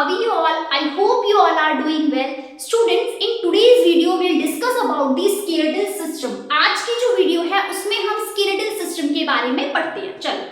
How are you all? I hope you all are doing well. Students, in today's video we'll discuss about the skeletal system. आज की जो video है उसमें हम skeletal system के बारे में पढ़ते हैं. चलो.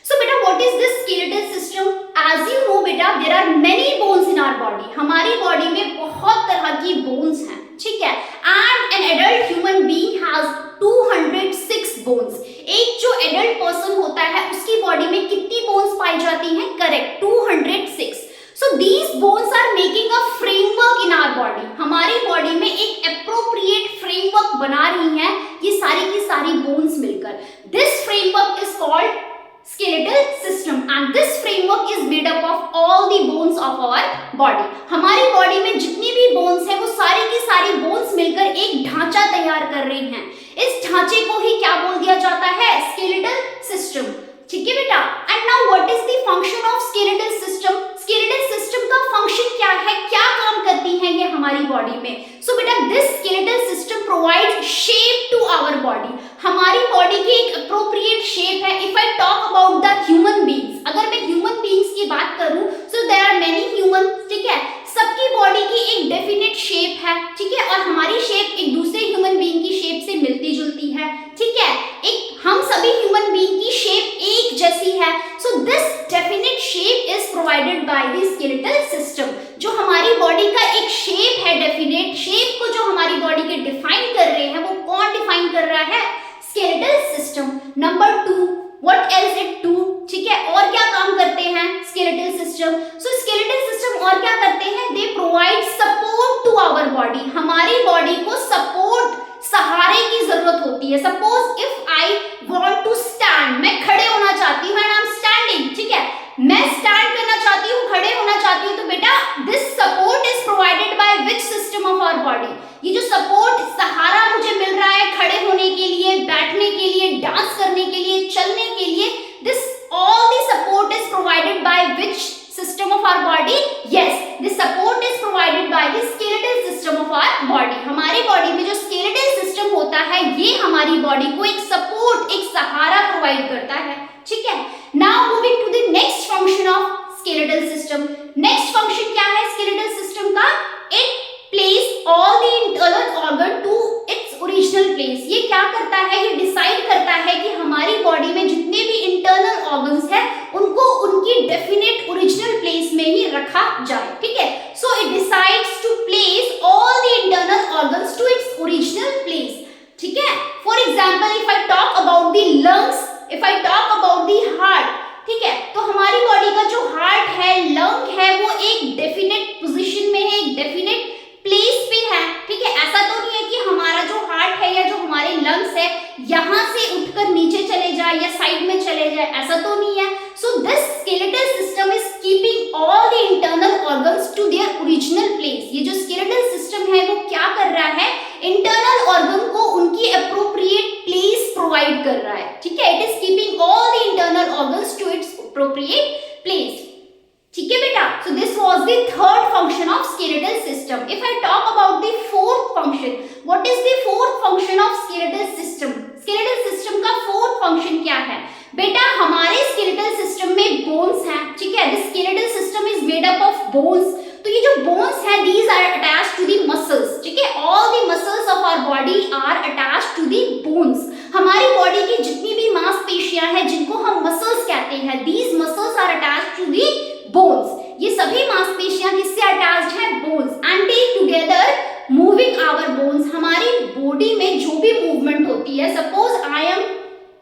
So बेटा, what is this skeletal system? As you know बेटा, there are many bones in our body. हमारी बॉडी में बहुत तरह की bones हैं. ठीक है. And an adult human being has 206 bones. एक जो एडल्ट पर्सन होता है उसकी बॉडी में कितनी बोन्स पाई जाती हैं? Correct, 206. So these bones are making a framework in our body. हमारी बॉडी में एक एप्रोप्रिएट फ्रेमवर्क बना रही हैं ये सारी की सारी बोन्स मिलकर. This framework is called skeletal system and this framework is made up of all the bones of our body. हमारी बॉडी में जितनी भी बोन्स है वो सारी की सारी बोन्स मिलकर एक ढांचा तैयार कर रही हैं. इस ढांचे को ही क्या बोल दिया जाता है? skeletal system. ठीक है बेटा. And now what is the function of skeletal system? skeletal system का फंक्शन क्या है, क्या काम करती है ये हमारी बॉडी में? सो बेटा, this skeletal system provides shape to our body. हमारी बॉडी की एक अप्रोप्रिएट शेप है. If I talk about the human beings, अगर मैं ह्यूमन बीइंग्स की बात करूं, so there are many human. ठीक है. सबकी बॉडी की एक डेफिनेट शेप है. ठीक है. और हमारी शेप एक दूसरे ह्यूमन बीइंग की शेप से मिलती जुलती है. ठीक है. एक हम सभी ह्यूमन बीइंग की शेप एक जैसी है. So this definite shape is provided by the skeletal system. जो हमारी बॉडी का एक शेप है, डेफिनेट शेप को जो हमारी बॉडी के डिफाइन कर रहे हैं, वो कौन डिफाइन कर रहा है? Skeletal system. Number 2, what else it do? ठीक है. और क्या काम करते हैं skeletal system? So skeletal system और क्या करते हैं? They provide support to our body. हमारी बॉडी को सपोर्ट, सहारे की जरूरत होती है. Suppose if I want to stand, मैं खड़े होना चाहती हूं एंड आई एम स्टैंडिंग. ठीक है. मैं स्टैंड करना चाहती हूँ, खड़े होना चाहती हूँ, तो बेटा this support is provided by which system of our body? ये जो सपोर्ट, सहारा मुझे मिल रहा है खड़े होने के लिए, बैठने के लिए, डांस करने के लिए, चलने के लिए, this all the support is provided by which system of our body? Yes, this support is provided by the skeletal system of our body. हमारी बॉडी में जो स्केलेटल सिस्टम होता है ये हमारी बॉडी को एक सपोर्ट, एक सहारा प्रोवाइड करता है. ठीक है. Now moving to the next function of skeletal system. Next function क्या है स्केलेटल सिस्टम का? It place all the internal organ to its original place. ये क्या करता है? ये डिसाइड करता है कि हमारी बॉडी में जितने भी इंटरनल ऑर्गन्स हैं उनको उनकी डेफिनेट ओरिजिनल प्लेस में ही रखा जाए. ठीक है. So it decides to place all the internal organs to its original place. ठीक है. For example, if I talk about the lungs, if I talk about the heart, ठीक है, तो हमारी बॉडी का जो हार्ट है, लंग है, वो एक डेफिनेट पोजीशन में है, एक डेफिनेट प्लेस पे है. ठीक है. ऐसा तो नहीं है कि हमारा जो हार्ट है या जो हमारे लंग्स है यहां से उठकर नीचे चले जाए या साइड में चले जाए, ऐसा तो नहीं है. So this skeletal system is keeping all the internal organs to their original place. ये जो स्केलेटल सिस्टम है वो क्या कर रहा है? इंटरनल ऑर्गन को उनकी अप्रोप्रिएट प्लेस प्रोवाइड कर रहा है. ठीक है. It is keeping all the internal organs to its appropriate place. ठीक है बेटा. So this was the third function of skeletal system. If I talk about the fourth function, what is the fourth function of skeletal system? Skeletal system का fourth function क्या है? बेटा हमारे skeletal system में bones हैं. ठीक है. The skeletal system is made up of bones. तो ये जो बोन्स है, these are attached to the muscles. ठीक है. All the muscles of our body are attached to the bones. हमारी बॉडी की जितनी भी मांसपेशियां हैं जिनको हम मसल्स कहते हैं, these muscles are attached to the bones. ये सभी मांसपेशियां किससे अटैच्ड हैं? Bones. And they together moving our bones. हमारी बॉडी में जो भी मूवमेंट होती है, suppose I am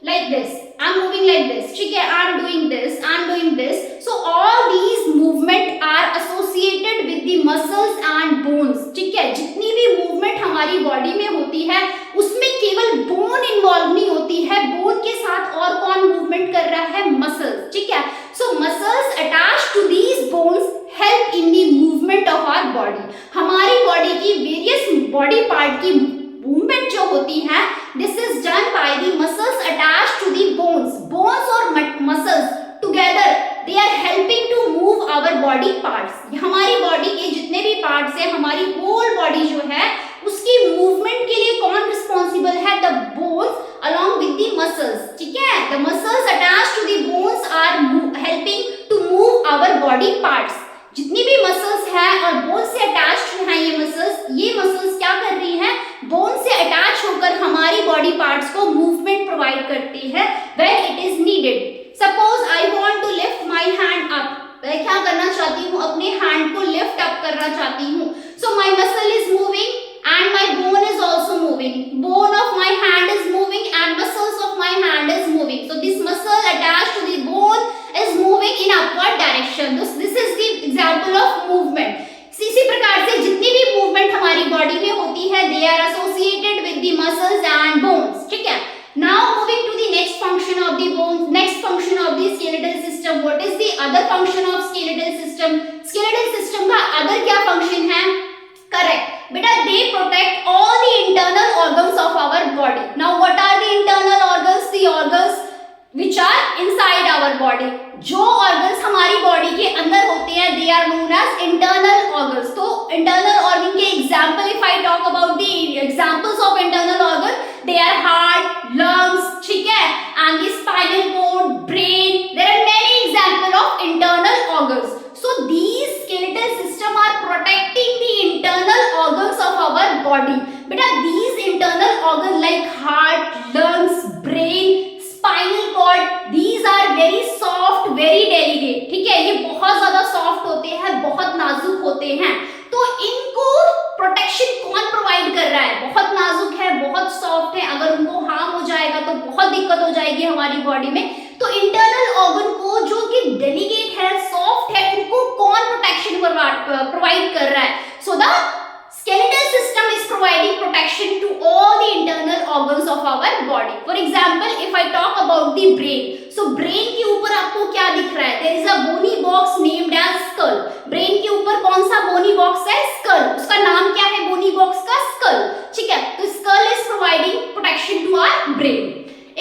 like this, I'm moving like this. ठीक है. I'm doing this, I'm doing this. So all these movement are associated with the muscles and bones. ठीक है. जितनी भी मूवमेंट हमारी बॉडी में होती है उसमें केवल बोन इन्वॉल्व नहीं होती है. बोन के साथ और कौन मूवमेंट कर रहा है? मसल्स. ठीक है. So muscles attached to these bones help in the movement of our body. हमारी बॉडी की वेरियस बॉडी पार्ट की मूवमेंट जो होती है, this is done by the muscles attached to the bones. Bones और muscles together they are helping to move our body parts. हमारी body के जितने भी पार्ट्स हैं, हमारी होल बॉडी जो है उसकी मूवमेंट के लिए कौन रिस्पॉन्सिबल है? The bones along with the muscles. ठीक है. The muscles attached to the bones are helping to move our body parts. जितनी भी मसल्स हैं और बोन से अटैच्ड हैं ये मसल्स क्या कर रही हैं, बोन से अटैच होकर हमारी बॉडी पार्ट्स को मूवमेंट प्रोवाइड करती है when it is needed. Suppose I want to lift my hand up, मैं क्या करना चाहती हूँ, अपने हैंड को लिफ्ट अप करना चाहती हूँ, so my muscle is moving and my bone is also moving, bone of my hand is moving and muscles of my hand is moving, so this muscle attached to the bone is moving in upward direction. This is the example of movement. इसी प्रकार से जितनी भी movement हमारी body में होती है they are associated with the muscles and bones, ठीक है। Now moving to the next function of the bones, next function of the skeletal system. What is the other function of skeletal system? Skeletal system का other क्या function है? Correct. Beta, they protect all the internal organs of our body. Now, what are the internal organs? The organs which are inside our body. जो organs हमारी body के अंदर होते हैं, they are known as internal organs. तो internal organ के example, if I talk about the examples of internal organ, they are heart, lungs, ठीक है, and the spinal cord, brain. There are many examples of internal organs. So these skeletal system are protecting the internal organs of our body. Beta, these internal organs like heart, lungs, brain, spinal cord, these are very soft, very delicate. ठीक है, ये बहुत ज्यादा soft होते हैं, बहुत नाजुक होते हैं। तो इनको प्रोटेक्शन कौन प्रोवाइड कर रहा है? बहुत नाजुक है, बहुत सॉफ्ट है, अगर उनको हार्म हो जाएगा तो बहुत दिक्कत हो जाएगी हमारी बॉडी में। तो इंटरनल ऑर्गन को जो कि डेलिकेट है, सॉफ्ट है, उनको कौन प्रोटेक्शन प्रोवाइड कर रहा है? So the skeletal system is providing protection to all the internal organs of our body. For example, if I talk about the brain, so brain के ऊपर आपको क्या दिख रहा है? There is a bony box named as skull. Brain के ऊपर कौन सा bony box है? Skull. उसका नाम क्या है bony box का? Skull. ठीक है, तो skull is providing protection to our brain.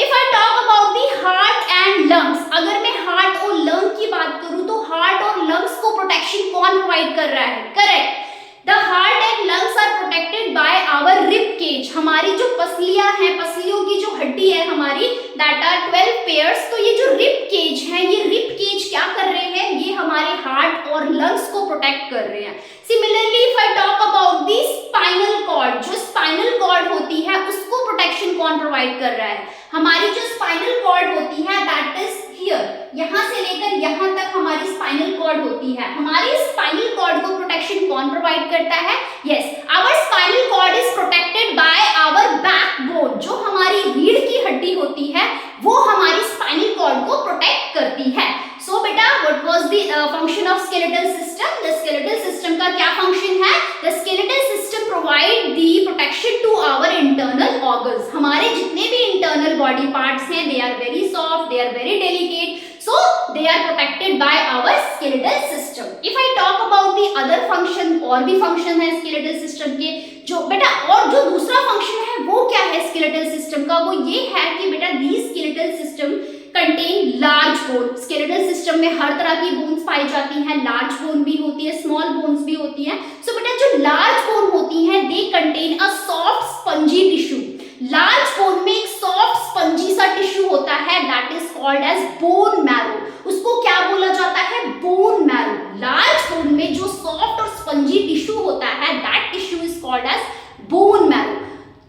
If I talk about the heart and lungs, अगर मैं heart और lung की बात करूँ तो heart और lungs को protection कौन provide कर रहा है? Correct. The heart and lungs are protected by our rib cage. हमारी जो पसलियां हैं, पसलियों की जो हड्डी है हमारी, that are 12 pairs. तो ये जो rib cage है, ये rib cage क्या कर रहे हैं? ये हमारे heart और lungs को protect कर रहे हैं। Similarly, if I talk about the spinal cord, जो spinal cord होती है उसको protection कौन provide कर रहा है? हमारी जो spinal cord होती है, that is here, यहाँ से लेकर यहाँ तक हमारी स्पाइनल कॉर्ड होती है। हमारी स्पाइनल कॉर्ड को प्रोटेक्शन कौन प्रोवाइड करता है? Yes, our spinal cord is protected by our backbone. जो हमारी रीढ़ की हड्डी होती है वो हमारी स्पाइनल कॉर्ड को प्रोटेक्ट करती है। सो बेटा, what was the function of skeletal system? The skeletal system का क्या फंक्शन है? The skeletal system provide the protection to our internal organs. हमारे जितने भी इंटरनल बॉडी पार्ट्स हैं, they are very soft, they are very delicate, so they are protected by our skeletal system. If I talk about the other function, और भी function है skeletal system के, जो बेटा और जो दूसरा फंक्शन है वो क्या है skeletal system का? वो ये है कि बेटा these skeletal system contain large bone. skeletal system में हर तरह की bones पाई जाती हैं, large bone भी होती है, small bones भी होती हैं। so बेटा जो large bone होती हैं, they contain a soft spongy tissue. Large bone में एक सॉफ्ट स्पंजी सा टिश्यू होता है, that is called as bone marrow. उसको क्या बोला जाता है? Bone marrow. लार्ज बोन में जो सॉफ्ट और स्पंजी टिश्यू होता है, that tissue is called as bone marrow.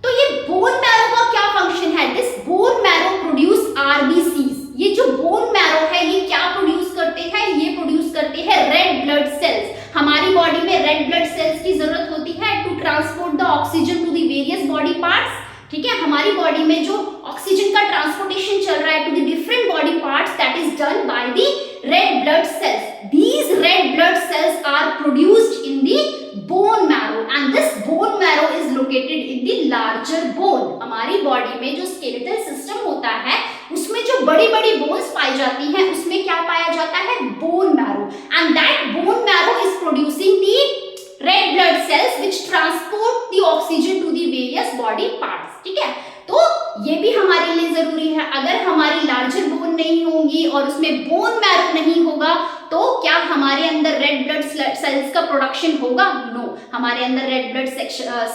तो ये बोन मैरो का क्या फंक्शन है? This bone marrow produce RBCs. ये जो बोन मैरो है ये क्या प्रोड्यूस करते हैं? ये प्रोड्यूस करते हैं रेड ब्लड सेल्स। हमारी बॉडी में रेड ब्लड सेल्स की जरूरत होती है to transport the oxygen to the various body parts. ठीक है, हमारी बॉडी में जो ऑक्सीजन का ट्रांसपोर्टेशन चल रहा है to the different body parts, that is done by the red blood cells. These red blood cells are produced in the bone marrow and this bone marrow is located in the larger bone. हमारी body में जो skeletal system होता है उसमें जो बड़ी बड़ी bones पाई जाती हैं उसमें क्या पाया जाता है? Bone marrow, and that bone marrow is producing the red blood cells which transport the oxygen to the various body parts. ठीक है, तो ये भी हमारे लिए जरूरी है। अगर हमारी लार्जर बोन नहीं होगी और उसमें बोन मैरो नहीं होगा तो क्या हमारे अंदर रेड ब्लड सेल्स का प्रोडक्शन होगा? नो, हमारे अंदर रेड ब्लड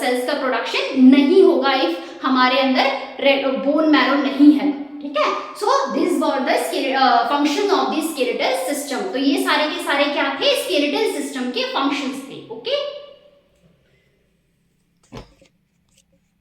सेल्स का प्रोडक्शन नहीं होगा इफ हमारे अंदर रेड बोन मैरो नहीं है। ठीक है, so this were the function of the skeletal system. तो ये सारे के सारे क्या थे? स्केलेटल सिस्टम सिस्टम के फंक्शंस थे। ओके,